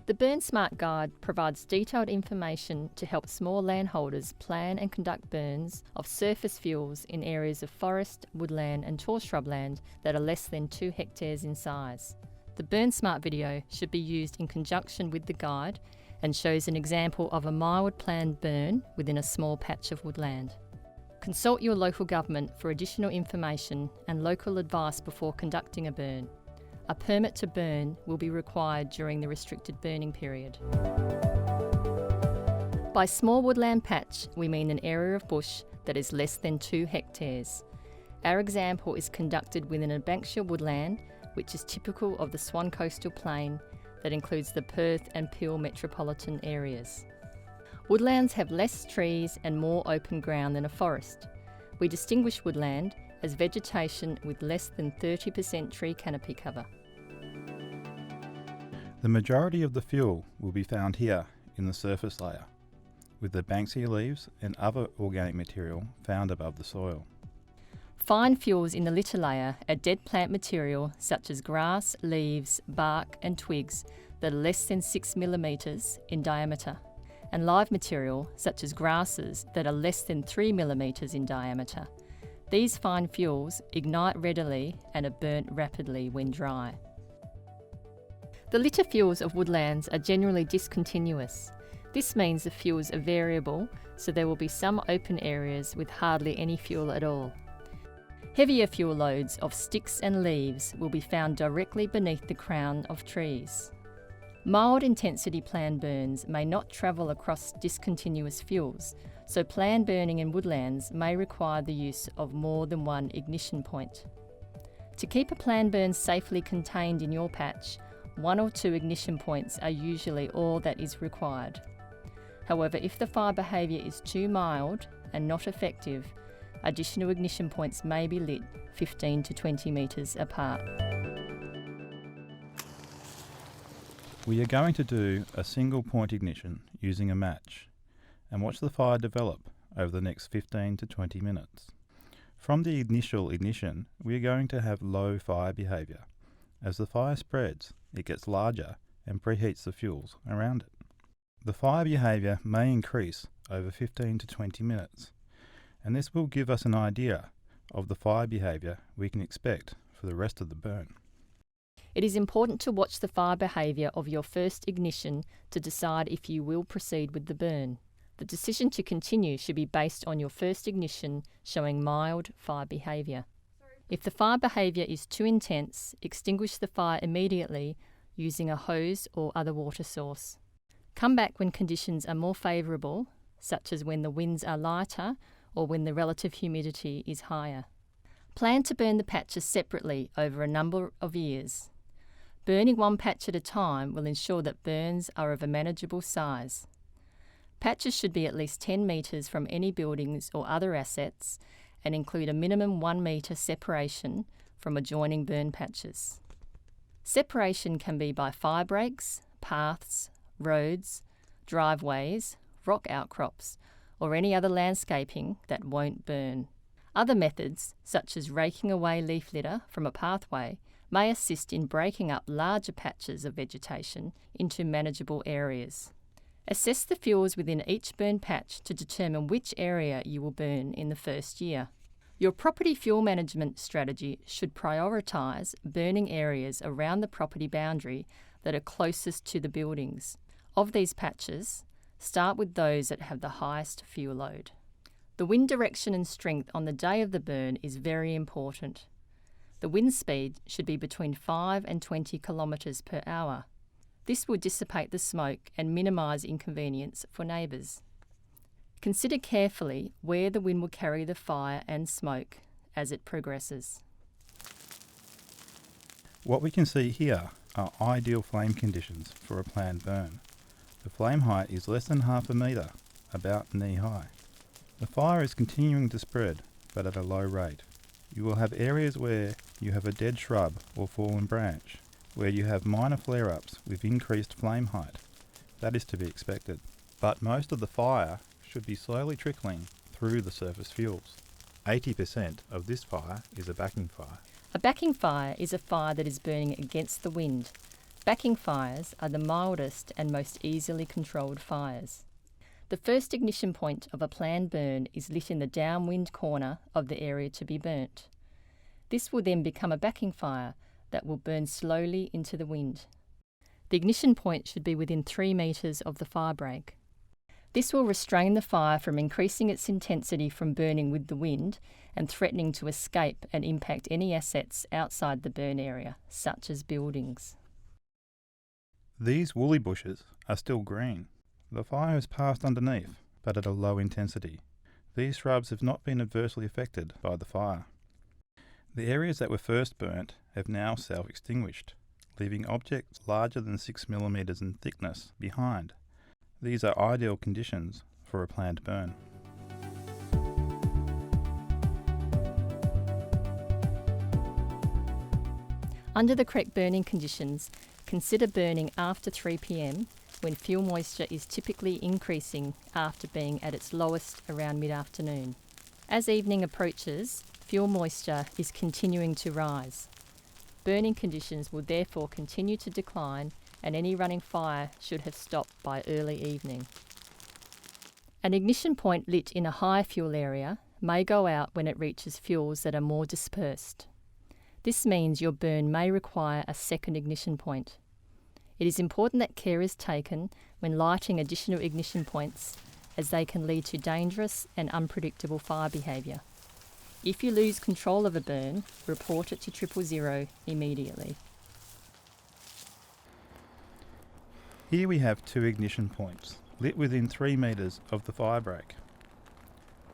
The Burn Smart Guide provides detailed information to help small landholders plan and conduct burns of surface fuels in areas of forest, woodland and tall shrubland that are less than 2 hectares in size. The Burn Smart video should be used in conjunction with the guide and shows an example of a mild planned burn within a small patch of woodland. Consult your local government for additional information and local advice before conducting a burn. A permit to burn will be required during the restricted burning period. By small woodland patch, we mean an area of bush that is less than 2 hectares. Our example is conducted within a Bankshire woodland, which is typical of the Swan Coastal Plain that includes the Perth and Peel metropolitan areas. Woodlands have less trees and more open ground than a forest. We distinguish woodland as vegetation with less than 30% tree canopy cover. The majority of the fuel will be found here in the surface layer, with the Banksia leaves and other organic material found above the soil. Fine fuels in the litter layer are dead plant material such as grass, leaves, bark and twigs that are less than 6 millimetres in diameter, and live material such as grasses that are less than 3 millimetres in diameter. These fine fuels ignite readily and are burnt rapidly when dry. The litter fuels of woodlands are generally discontinuous. This means the fuels are variable, so there will be some open areas with hardly any fuel at all. Heavier fuel loads of sticks and leaves will be found directly beneath the crown of trees. Mild intensity planned burns may not travel across discontinuous fuels, so planned burning in woodlands may require the use of more than one ignition point. To keep a planned burn safely contained in your patch, 1 or 2 ignition points are usually all that is required. However, if the fire behaviour is too mild and not effective, additional ignition points may be lit 15 to 20 metres apart. We are going to do a single point ignition using a match and watch the fire develop over the next 15 to 20 minutes. From the initial ignition, we are going to have low fire behaviour. As the fire spreads, it gets larger and preheats the fuels around it. The fire behaviour may increase over 15 to 20 minutes, and this will give us an idea of the fire behaviour we can expect for the rest of the burn. It is important to watch the fire behaviour of your first ignition to decide if you will proceed with the burn. The decision to continue should be based on your first ignition showing mild fire behaviour. If the fire behaviour is too intense, extinguish the fire immediately using a hose or other water source. Come back when conditions are more favourable, such as when the winds are lighter or when the relative humidity is higher. Plan to burn the patches separately over a number of years. Burning one patch at a time will ensure that burns are of a manageable size. Patches should be at least 10 metres from any buildings or other assets and include a minimum 1 metre separation from adjoining burn patches. Separation can be by fire breaks, paths, roads, driveways, rock outcrops, or any other landscaping that won't burn. Other methods, such as raking away leaf litter from a pathway, may assist in breaking up larger patches of vegetation into manageable areas. Assess the fuels within each burn patch to determine which area you will burn in the first year. Your property fuel management strategy should prioritise burning areas around the property boundary that are closest to the buildings. Of these patches, start with those that have the highest fuel load. The wind direction and strength on the day of the burn is very important. The wind speed should be between 5 and 20 kilometres per hour. This will dissipate the smoke and minimise inconvenience for neighbours. Consider carefully where the wind will carry the fire and smoke as it progresses. What we can see here are ideal flame conditions for a planned burn. The flame height is less than half a metre, about knee high. The fire is continuing to spread, but at a low rate. You will have areas where you have a dead shrub or fallen branch, where you have minor flare-ups with increased flame height. That is to be expected. But most of the fire should be slowly trickling through the surface fuels. 80% of this fire is a backing fire. A backing fire is a fire that is burning against the wind. Backing fires are the mildest and most easily controlled fires. The first ignition point of a planned burn is lit in the downwind corner of the area to be burnt. This will then become a backing fire that will burn slowly into the wind. The ignition point should be within 3 metres of the firebreak. This will restrain the fire from increasing its intensity from burning with the wind and threatening to escape and impact any assets outside the burn area, such as buildings. These woolly bushes are still green. The fire has passed underneath, but at a low intensity. These shrubs have not been adversely affected by the fire. The areas that were first burnt have now self-extinguished, leaving objects larger than 6 millimetres in thickness behind. These are ideal conditions for a planned burn. Under the correct burning conditions, consider burning after 3 p.m. when fuel moisture is typically increasing after being at its lowest around mid-afternoon. As evening approaches, fuel moisture is continuing to rise. Burning conditions will therefore continue to decline and any running fire should have stopped by early evening. An ignition point lit in a high fuel area may go out when it reaches fuels that are more dispersed. This means your burn may require a second ignition point. It is important that care is taken when lighting additional ignition points, as they can lead to dangerous and unpredictable fire behaviour. If you lose control of a burn, report it to 000 immediately. Here we have 2 ignition points, lit within 3 metres of the firebreak.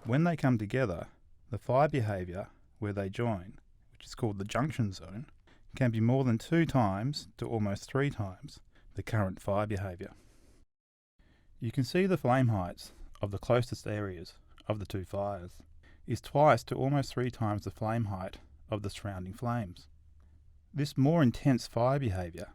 When they come together, the fire behaviour where they join, which is called the junction zone, can be more than 2 times to almost 3 times the current fire behaviour. You can see the flame heights of the closest areas of the 2 fires is twice to almost 3 times the flame height of the surrounding flames. This more intense fire behaviour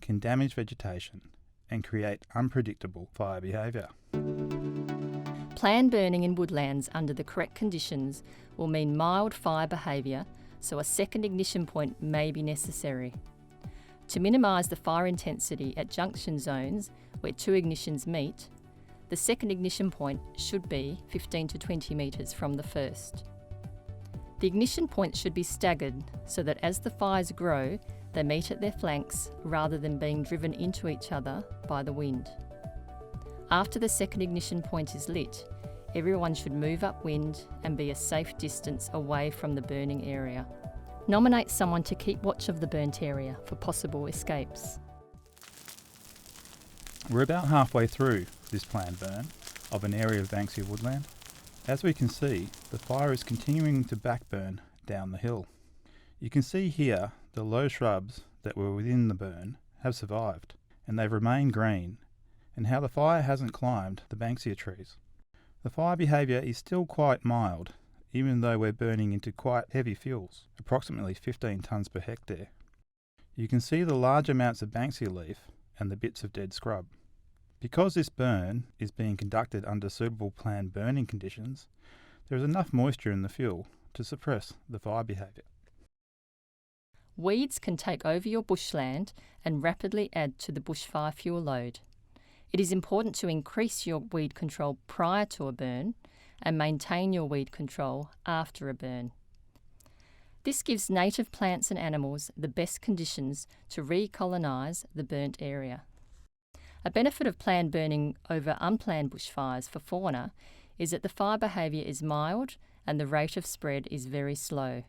can damage vegetation and create unpredictable fire behaviour. Planned burning in woodlands under the correct conditions will mean mild fire behaviour, so a second ignition point may be necessary. To minimise the fire intensity at junction zones where 2 ignitions meet, the second ignition point should be 15 to 20 metres from the first. The ignition points should be staggered so that as the fires grow, they meet at their flanks rather than being driven into each other by the wind. After the second ignition point is lit, everyone should move upwind and be a safe distance away from the burning area. Nominate someone to keep watch of the burnt area for possible escapes. We're about halfway through this planned burn of an area of Banksia woodland. As we can see, the fire is continuing to backburn down the hill. You can see here the low shrubs that were within the burn have survived, and they've remained green, and how the fire hasn't climbed the Banksia trees. The fire behaviour is still quite mild, even though we're burning into quite heavy fuels, approximately 15 tonnes per hectare. You can see the large amounts of Banksia leaf and the bits of dead scrub. Because this burn is being conducted under suitable planned burning conditions, there is enough moisture in the fuel to suppress the fire behaviour. Weeds can take over your bushland and rapidly add to the bushfire fuel load. It is important to increase your weed control prior to a burn and maintain your weed control after a burn. This gives native plants and animals the best conditions to recolonise the burnt area. A benefit of planned burning over unplanned bushfires for fauna is that the fire behaviour is mild and the rate of spread is very slow.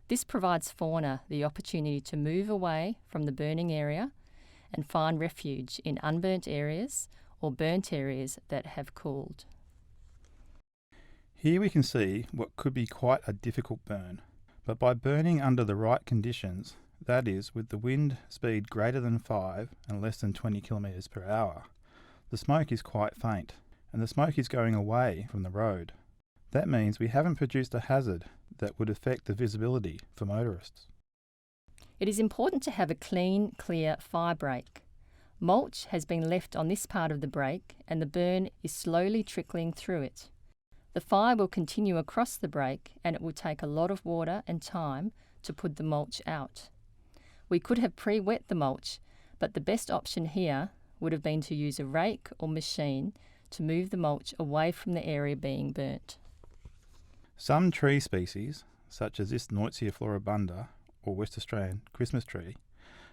This provides fauna the opportunity to move away from the burning area and find refuge in unburnt areas or burnt areas that have cooled. Here we can see what could be quite a difficult burn, but by burning under the right conditions, that is, with the wind speed greater than 5 and less than 20 km per hour, the smoke is quite faint, and the smoke is going away from the road. That means we haven't produced a hazard that would affect the visibility for motorists. It is important to have a clean, clear fire break. Mulch has been left on this part of the break and the burn is slowly trickling through it. The fire will continue across the break and it will take a lot of water and time to put the mulch out. We could have pre-wet the mulch, but the best option here would have been to use a rake or machine to move the mulch away from the area being burnt. Some tree species, such as this Noitsia floribunda or West Australian Christmas tree,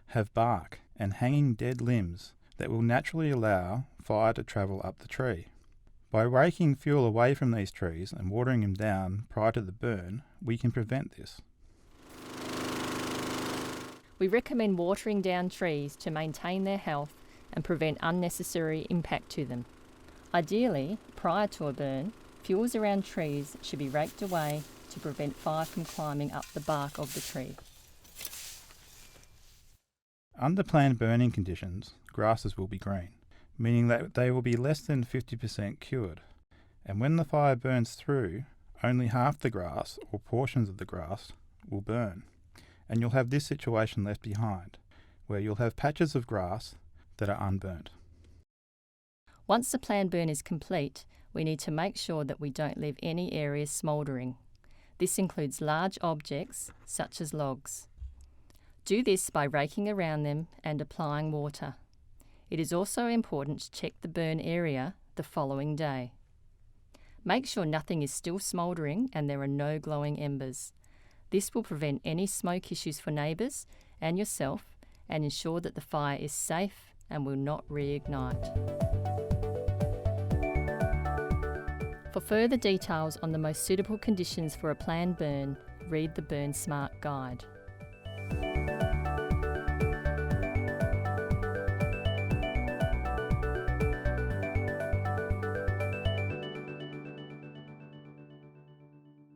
have bark and hanging dead limbs that will naturally allow fire to travel up the tree. By raking fuel away from these trees and watering them down prior to the burn, we can prevent this. We recommend watering down trees to maintain their health and prevent unnecessary impact to them. Ideally, prior to a burn, fuels around trees should be raked away to prevent fire from climbing up the bark of the tree. Under planned burning conditions, grasses will be green, meaning that they will be less than 50% cured. And when the fire burns through, only half the grass or portions of the grass will burn. And you'll have this situation left behind, where you'll have patches of grass that are unburnt. Once the planned burn is complete, we need to make sure that we don't leave any areas smouldering. This includes large objects, such as logs. Do this by raking around them and applying water. It is also important to check the burn area the following day. Make sure nothing is still smouldering and there are no glowing embers. This will prevent any smoke issues for neighbours and yourself and ensure that the fire is safe and will not reignite. For further details on the most suitable conditions for a planned burn, read the Burn Smart Guide.